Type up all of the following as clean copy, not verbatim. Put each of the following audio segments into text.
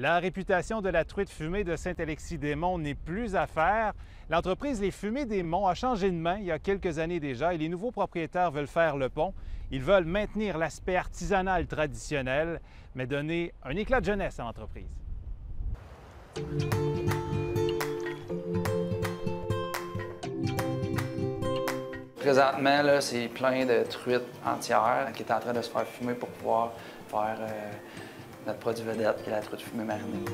La réputation de la truite fumée de Saint-Alexis-des-Monts n'est plus à faire. L'entreprise Les Fumées des Monts a changé de main il y a quelques années déjà et les nouveaux propriétaires veulent faire le pont. Ils veulent maintenir l'aspect artisanal traditionnel, mais donner un éclat de jeunesse à l'entreprise. Présentement, c'est plein de truites entières qui est en train de se faire fumer pour pouvoir faire notre produit vedette, qui est la truite fumée marinée.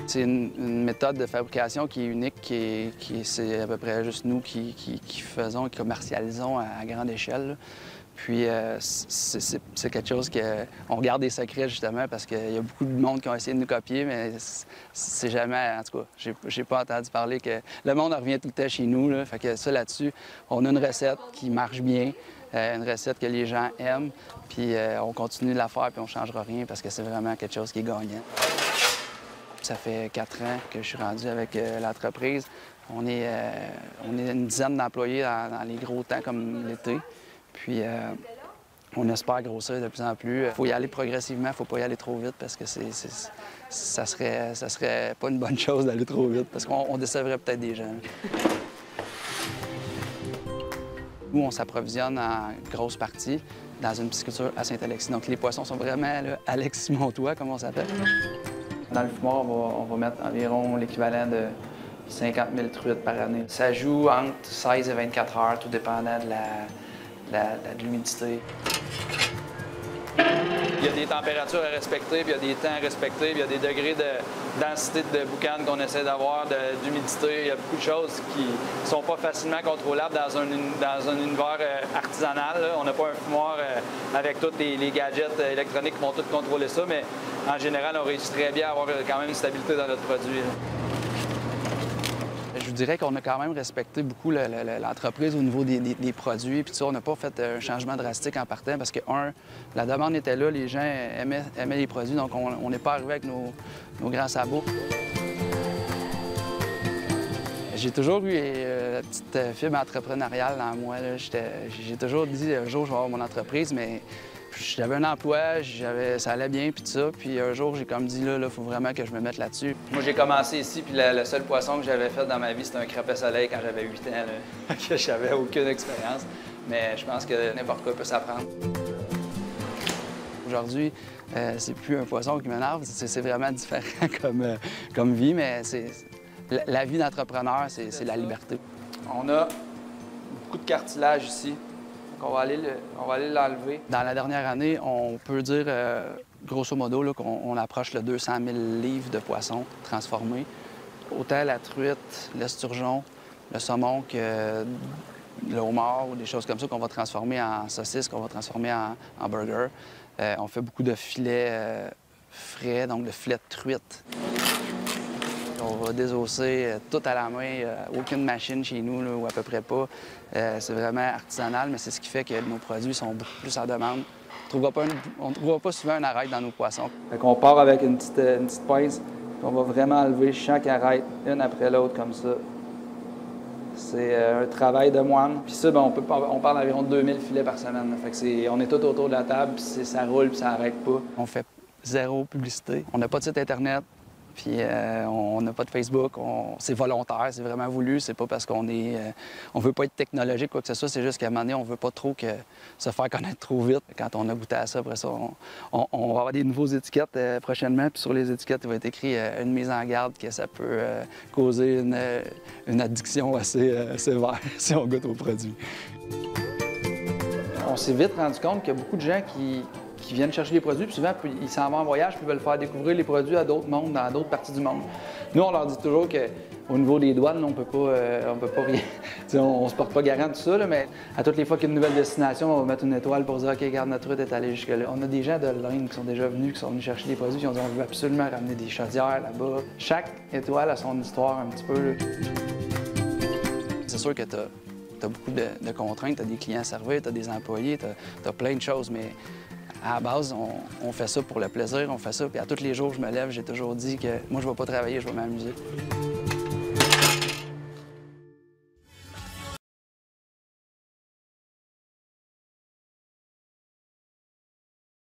C'est une méthode de fabrication qui est unique, c'est à peu près juste nous qui faisons et commercialisons à grande échelle. Puis c'est quelque chose qu'on garde des secrets justement parce qu'il y a beaucoup de monde qui ont essayé de nous copier, mais c'est jamais, en tout cas, j'ai pas entendu parler que le monde revient tout le temps chez nous. Là. Fait que ça là-dessus, on a une recette qui marche bien, une recette que les gens aiment, puis on continue de la faire puis on changera rien parce que c'est vraiment quelque chose qui est gagnant. Ça fait 4 ans que je suis rendu avec l'entreprise. On est une dizaine d'employés dans les gros temps comme l'été. Puis on espère grossir de plus en plus. Il faut y aller progressivement, il ne faut pas y aller trop vite parce que ça serait pas une bonne chose d'aller trop vite parce qu'on décevrait peut-être des gens. Nous, on s'approvisionne en grosse partie dans une pisciculture à Saint-Alexis. Donc les poissons sont vraiment là, Alexis-Montois, comme on s'appelle. Dans le fumoir, on va mettre environ l'équivalent de 50 000 truites par année. Ça joue entre 16 et 24 heures, tout dépendant de l'humidité. Il y a des températures à respecter, puis il y a des temps à respecter, puis il y a des degrés de densité de boucan qu'on essaie d'avoir, d'humidité. Il y a beaucoup de choses qui ne sont pas facilement contrôlables dans un univers artisanal. Là. On n'a pas un fumoir avec tous les gadgets électroniques qui vont tout contrôler ça, mais en général, on réussit très bien à avoir quand même une stabilité dans notre produit. Là. Je vous dirais qu'on a quand même respecté beaucoup l'entreprise au niveau des produits. Puis on n'a pas fait un changement drastique en partant parce que, la demande était là, les gens aimaient les produits, donc on n'est pas arrivé avec nos grands sabots. J'ai toujours eu la petite fibre entrepreneuriale en moi. J'ai toujours dit un jour je vais avoir mon entreprise, mais j'avais un emploi, ça allait bien, puis tout ça. Puis un jour, j'ai comme dit, là, il faut vraiment que je me mette là-dessus. Moi, j'ai commencé ici, puis le seul poisson que j'avais fait dans ma vie, c'était un crapet soleil quand j'avais 8 ans. Que j'avais aucune expérience. Mais je pense que n'importe quoi peut s'apprendre. Aujourd'hui, c'est plus un poisson qui m'énerve, c'est vraiment différent comme vie, mais la vie d'entrepreneur, c'est la liberté. On a beaucoup de cartilage ici. On va aller l'enlever. Dans la dernière année, on peut dire, grosso modo, qu'on approche le 200 000 livres de poissons transformés. Autant la truite, l'esturgeon, le saumon que le homard ou des choses comme ça qu'on va transformer en saucisses, qu'on va transformer en burger. On fait beaucoup de filets frais, donc de filets de truite. On va désosser tout à la main, aucune machine chez nous, là, ou à peu près pas. C'est vraiment artisanal, mais c'est ce qui fait que nos produits sont beaucoup plus en demande. On ne trouvera pas souvent un arête dans nos poissons. On part avec une petite pince, on va vraiment enlever chaque arête, une après l'autre, comme ça. C'est un travail de moine. Puis ça, on parle d'environ 2000 filets par semaine. Fait que on est tout autour de la table, puis ça roule, puis ça n'arrête pas. On fait zéro publicité. On n'a pas de site Internet. Puis on n'a pas de Facebook, c'est volontaire, c'est vraiment voulu. C'est pas parce qu'on veut pas être technologique, quoi que ce soit, c'est juste qu'à un moment donné, on veut pas trop se faire connaître trop vite. Quand on a goûté à ça, après ça, on va avoir des nouveaux étiquettes prochainement. Puis sur les étiquettes, il va être écrit une mise en garde que ça peut causer une addiction assez sévère si on goûte aux produits. On s'est vite rendu compte qu'il y a beaucoup de gens qui viennent chercher les produits, puis souvent, ils s'en vont en voyage, puis ils veulent faire découvrir les produits à d'autres mondes, dans d'autres parties du monde. Nous, on leur dit toujours qu'au niveau des douanes, on peut pas rien. On se porte pas garant de tout ça, là, mais à toutes les fois qu'il y a une nouvelle destination, on va mettre une étoile pour dire « OK, regarde, notre truite est allée jusque-là ». On a des gens de l'Inde qui sont déjà venus, qui sont venus chercher des produits, qui ont dit « On veut absolument ramener des chaudières là-bas ». Chaque étoile a son histoire un petit peu. C'est sûr que tu as beaucoup de contraintes, tu as des clients à servir, tu as des employés, tu as plein de choses, mais à la base, on fait ça pour le plaisir, on fait ça. Puis à tous les jours, je me lève, j'ai toujours dit que moi, je ne vais pas travailler, je vais m'amuser.